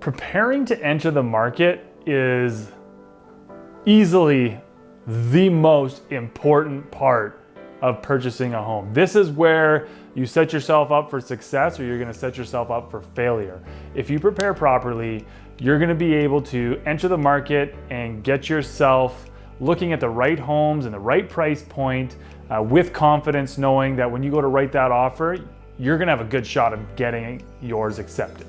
Preparing to enter the market is easily the most important part of purchasing a home. This is where you set yourself up for success, or you're gonna set yourself up for failure. If you prepare properly, you're gonna be able to enter the market and get yourself looking at the right homes and the right price point with confidence, knowing that when you go to write that offer, you're gonna have a good shot of getting yours accepted.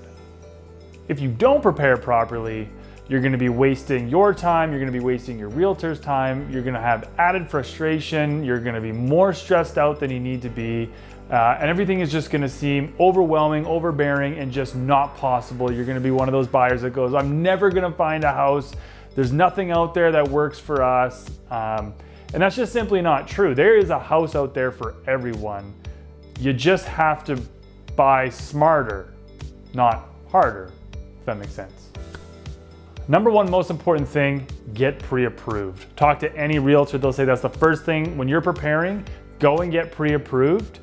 If you don't prepare properly, you're gonna be wasting your time, you're gonna be wasting your realtor's time, you're gonna have added frustration, you're gonna be more stressed out than you need to be, and everything is just gonna seem overwhelming, overbearing, and just not possible. You're gonna be one of those buyers that goes, I'm never gonna find a house, there's nothing out there that works for us, and that's just simply not true. There is a house out there for everyone. You just have to buy smarter, not harder, if that makes sense. Number one most important thing, get pre-approved. Talk to any realtor, they'll say that's the first thing. When you're preparing, go and get pre-approved.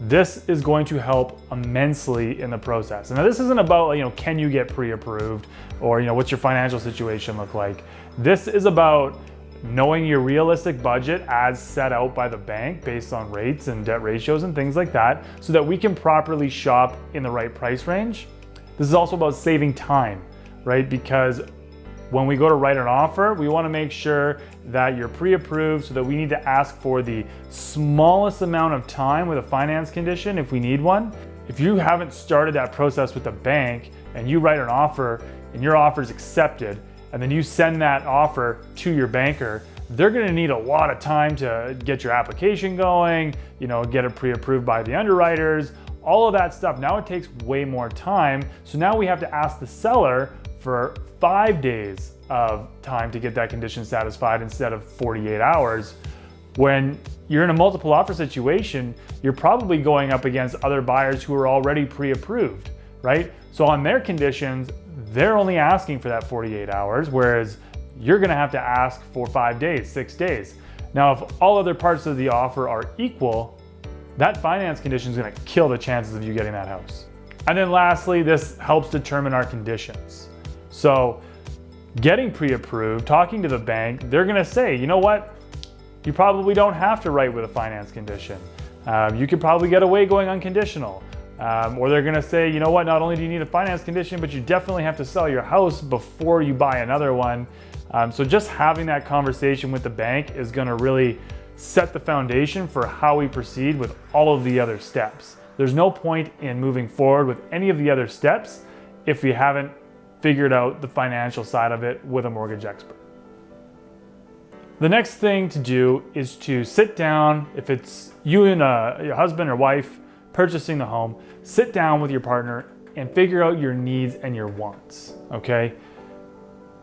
This is going to help immensely in the process. And now this isn't about, can you get pre-approved, or what's your financial situation look like? This is about knowing your realistic budget as set out by the bank based on rates and debt ratios and things like that, so that we can properly shop in the right price range. This is also about saving time, right? Because when we go to write an offer, we want to make sure that you're pre-approved, so that we need to ask for the smallest amount of time with a finance condition if we need one. If you haven't started that process with the bank and you write an offer and your offer is accepted, and then you send that offer to your banker, they're going to need a lot of time to get your application going, get it pre-approved by the underwriters, all of that stuff. Now it takes way more time. So now we have to ask the seller for 5 days of time to get that condition satisfied instead of 48 hours. When you're in a multiple offer situation, you're probably going up against other buyers who are already pre-approved, right? So on their conditions, they're only asking for that 48 hours, whereas you're gonna have to ask for 5 days, 6 days. Now, if all other parts of the offer are equal, that finance condition is gonna kill the chances of you getting that house. And then lastly, this helps determine our conditions. So getting pre-approved, talking to the bank, they're gonna say, you know what? You probably don't have to write with a finance condition. You could probably get away going unconditional. Or they're gonna say, you know what, not only do you need a finance condition, but you definitely have to sell your house before you buy another one. So just having that conversation with the bank is gonna really set the foundation for how we proceed with all of the other steps. There's no point in moving forward with any of the other steps if we haven't figured out the financial side of it with a mortgage expert. The next thing to do is to sit down, if it's you and your husband or wife purchasing the home, sit down with your partner and figure out your needs and your wants, okay?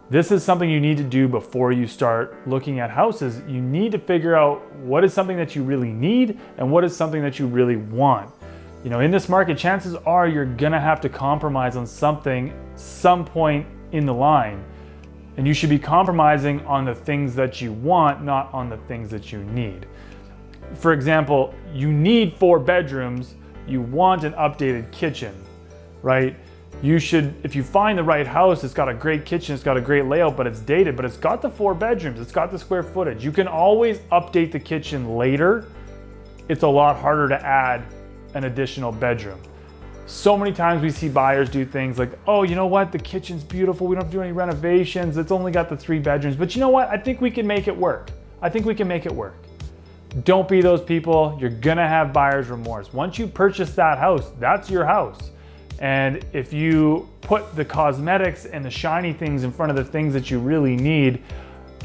This is something you need to do before you start looking at houses. You need to figure out what is something that you really need and what is something that you really want. In this market, chances are you're gonna have to compromise on something some point in the line. And you should be compromising on the things that you want, not on the things that you need. For example, you need 4 bedrooms, you want an updated kitchen, right? You should, if you find the right house, it's got a great kitchen, it's got a great layout, but it's dated, but it's got the 4 bedrooms, it's got the square footage. You can always update the kitchen later. It's a lot harder to add an additional bedroom. So many times we see buyers do things like, oh, you know what, the kitchen's beautiful, we don't have to do any renovations, it's only got the 3 bedrooms, but you know what, I think we can make it work. I think we can make it work. Don't be those people. You're gonna have buyer's remorse. Once you purchase that house, that's your house. And if you put the cosmetics and the shiny things in front of the things that you really need,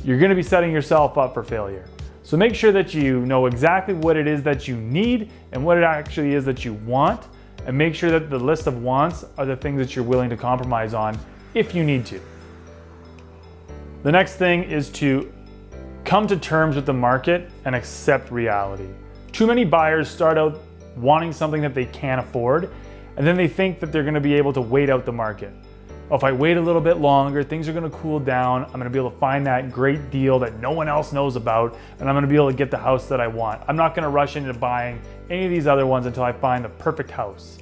you're gonna be setting yourself up for failure. So make sure that you know exactly what it is that you need and what it actually is that you want, and make sure that the list of wants are the things that you're willing to compromise on if you need to. The next thing is to come to terms with the market and accept reality. Too many buyers start out wanting something that they can't afford, and then they think that they're gonna be able to wait out the market. Oh, if I wait a little bit longer, things are gonna cool down, I'm gonna be able to find that great deal that no one else knows about, and I'm gonna be able to get the house that I want. I'm not gonna rush into buying any of these other ones until I find the perfect house.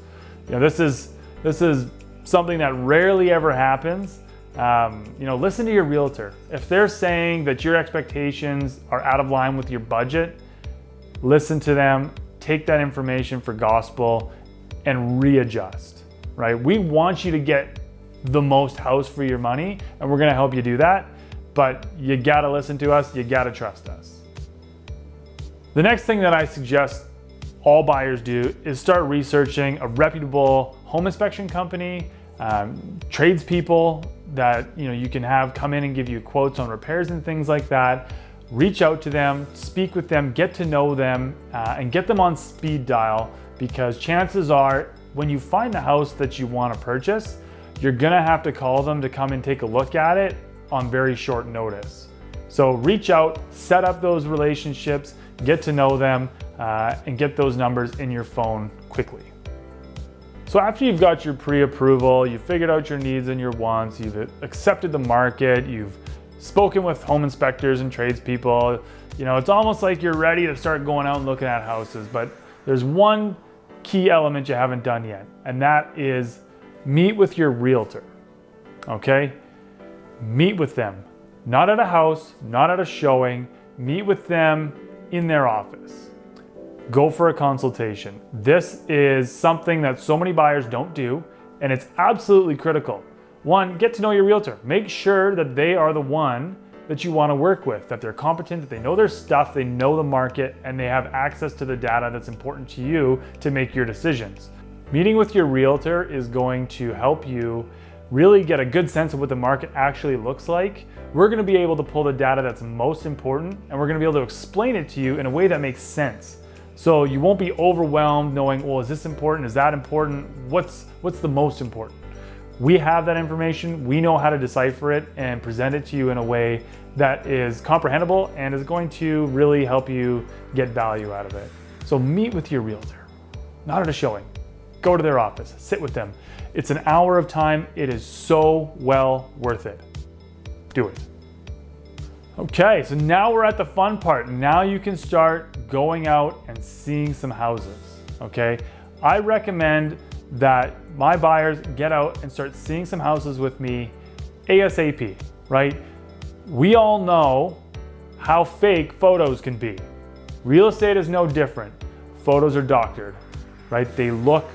This is something that rarely ever happens, listen to your realtor. If they're saying that your expectations are out of line with your budget, listen to them, take that information for gospel, and readjust, right? We want you to get the most house for your money, and we're gonna help you do that, but you gotta listen to us, you gotta trust us. The next thing that I suggest all buyers do is start researching a reputable home inspection company, tradespeople that you can have come in and give you quotes on repairs and things like that. Reach out to them, speak with them, get to know them, and get them on speed dial, because chances are when you find the house that you want to purchase, you're gonna have to call them to come and take a look at it on very short notice. So reach out, set up those relationships, get to know them, and get those numbers in your phone quickly. So after you've got your pre-approval, you've figured out your needs and your wants, you've accepted the market, you've spoken with home inspectors and tradespeople, it's almost like you're ready to start going out and looking at houses, but there's one key element you haven't done yet, and that is meet with your realtor, okay? Meet with them, not at a house, not at a showing, meet with them in their office. Go for a consultation. This is something that so many buyers don't do, and it's absolutely critical. One, get to know your realtor. Make sure that they are the one that you want to work with, that they're competent, that they know their stuff, they know the market, and they have access to the data that's important to you to make your decisions. Meeting with your realtor is going to help you really get a good sense of what the market actually looks like. We're going to be able to pull the data that's most important, and we're going to be able to explain it to you in a way that makes sense. So you won't be overwhelmed knowing, well, is this important? Is that important? What's the most important? We have that information. We know how to decipher it and present it to you in a way that is comprehensible and is going to really help you get value out of it. So meet with your realtor, not at a showing. Go to their office, sit with them. It's an hour of time. It is so well worth it. Do it. Okay, so now we're at the fun part. Now you can start going out and seeing some houses, okay? I recommend that my buyers get out and start seeing some houses with me ASAP, right? We all know how fake photos can be. Real estate is no different. Photos are doctored, right? They look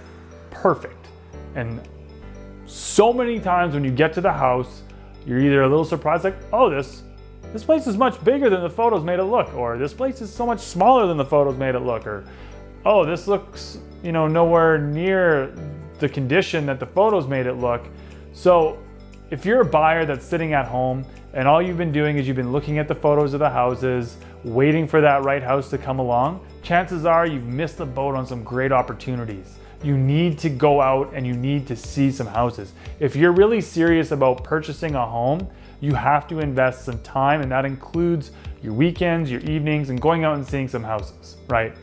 perfect. And so many times when you get to the house, you're either a little surprised, like, oh, this place is much bigger than the photos made it look, or this place is so much smaller than the photos made it look, or, oh, this looks, nowhere near the condition that the photos made it look. So if you're a buyer that's sitting at home and all you've been doing is you've been looking at the photos of the houses, waiting for that right house to come along, chances are you've missed the boat on some great opportunities. You need to go out and you need to see some houses. If you're really serious about purchasing a home, you have to invest some time, and that includes your weekends, your evenings, and going out and seeing some houses, right?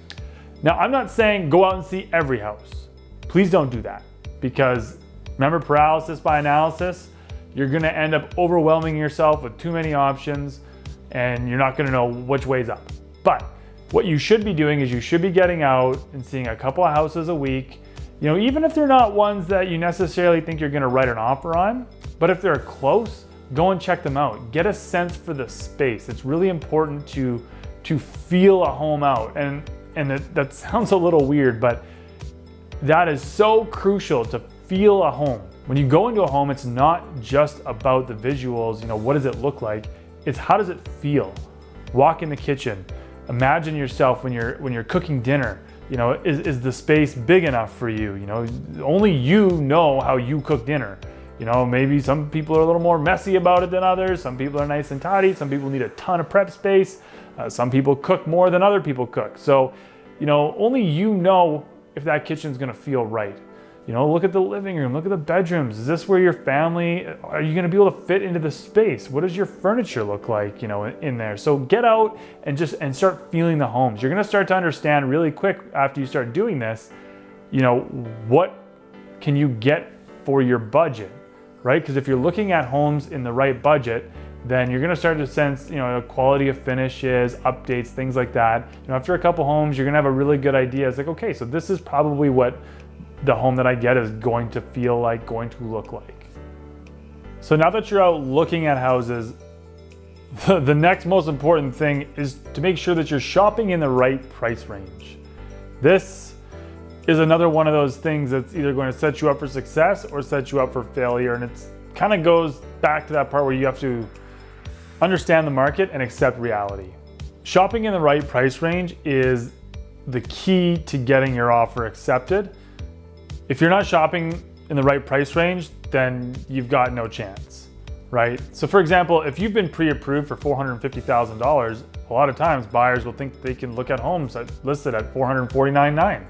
Now, I'm not saying go out and see every house. Please don't do that, because remember paralysis by analysis? You're gonna end up overwhelming yourself with too many options, and you're not gonna know which way's up. But what you should be doing is you should be getting out and seeing a couple of houses a week, even if they're not ones that you necessarily think you're gonna write an offer on, but if they're close, go and check them out. Get a sense for the space. It's really important to feel a home out. And that sounds a little weird, but that is so crucial, to feel a home. When you go into a home, it's not just about the visuals, what does it look like? It's how does it feel? Walk in the kitchen. Imagine yourself when you're cooking dinner. Is the space big enough for you? Only you know how you cook dinner. Maybe some people are a little more messy about it than others. Some people are nice and tidy. Some people need a ton of prep space. Some people cook more than other people cook. So, only you know if that kitchen's gonna feel right. Look at the living room, look at the bedrooms. Is this where your family, are you gonna be able to fit into the space? What does your furniture look like, in there? So get out and start feeling the homes. You're gonna start to understand really quick after you start doing this, what can you get for your budget, right? Because if you're looking at homes in the right budget, then you're gonna start to sense, quality of finishes, updates, things like that. After a couple homes, you're gonna have a really good idea. It's like, okay, so this is probably what the home that I get is going to feel like, going to look like. So now that you're out looking at houses, the next most important thing is to make sure that you're shopping in the right price range. This is another one of those things that's either going to set you up for success or set you up for failure. And it's kind of goes back to that part where you have to understand the market and accept reality. Shopping in the right price range is the key to getting your offer accepted. If you're not shopping in the right price range, then you've got no chance, right? So for example, if you've been pre-approved for $450,000, a lot of times buyers will think they can look at homes listed at $449,900.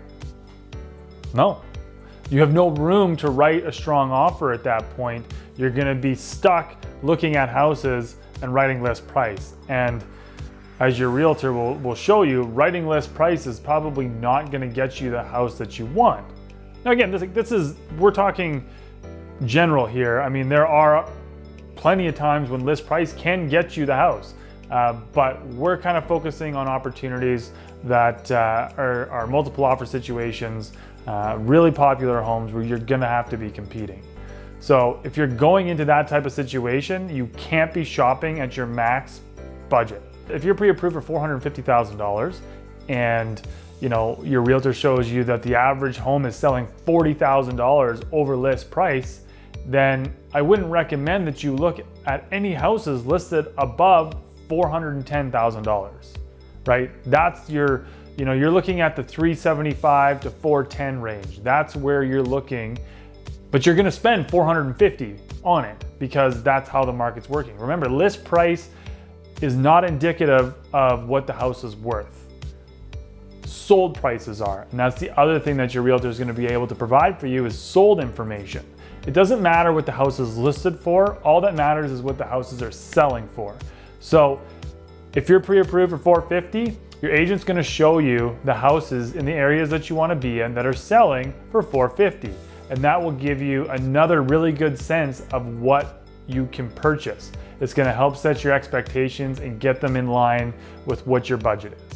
No, you have no room to write a strong offer at that point. You're gonna be stuck looking at houses and writing list price. And as your realtor will show you, writing list price is probably not gonna get you the house that you want. Now again, we're talking general here. I mean, there are plenty of times when list price can get you the house, but we're kind of focusing on opportunities that are multiple offer situations, really popular homes where you're gonna have to be competing. So if you're going into that type of situation, you can't be shopping at your max budget. If you're pre-approved for $450,000 and your realtor shows you that the average home is selling $40,000 over list price, then I wouldn't recommend that you look at any houses listed above $410,000, right? That's you're looking at the $375,000 to $410,000 range. That's where you're looking, but you're gonna spend $450,000 on it because that's how the market's working. Remember, list price is not indicative of what the house is worth. Sold prices are, and that's the other thing that your realtor is going to be able to provide for you is sold information. It doesn't matter what the house is listed for, all that matters is what the houses are selling for. So if you're pre-approved for $450,000, your agent's going to show you the houses in the areas that you want to be in that are selling for $450,000, and that will give you another really good sense of what you can purchase. It's going to help set your expectations and get them in line with what your budget is.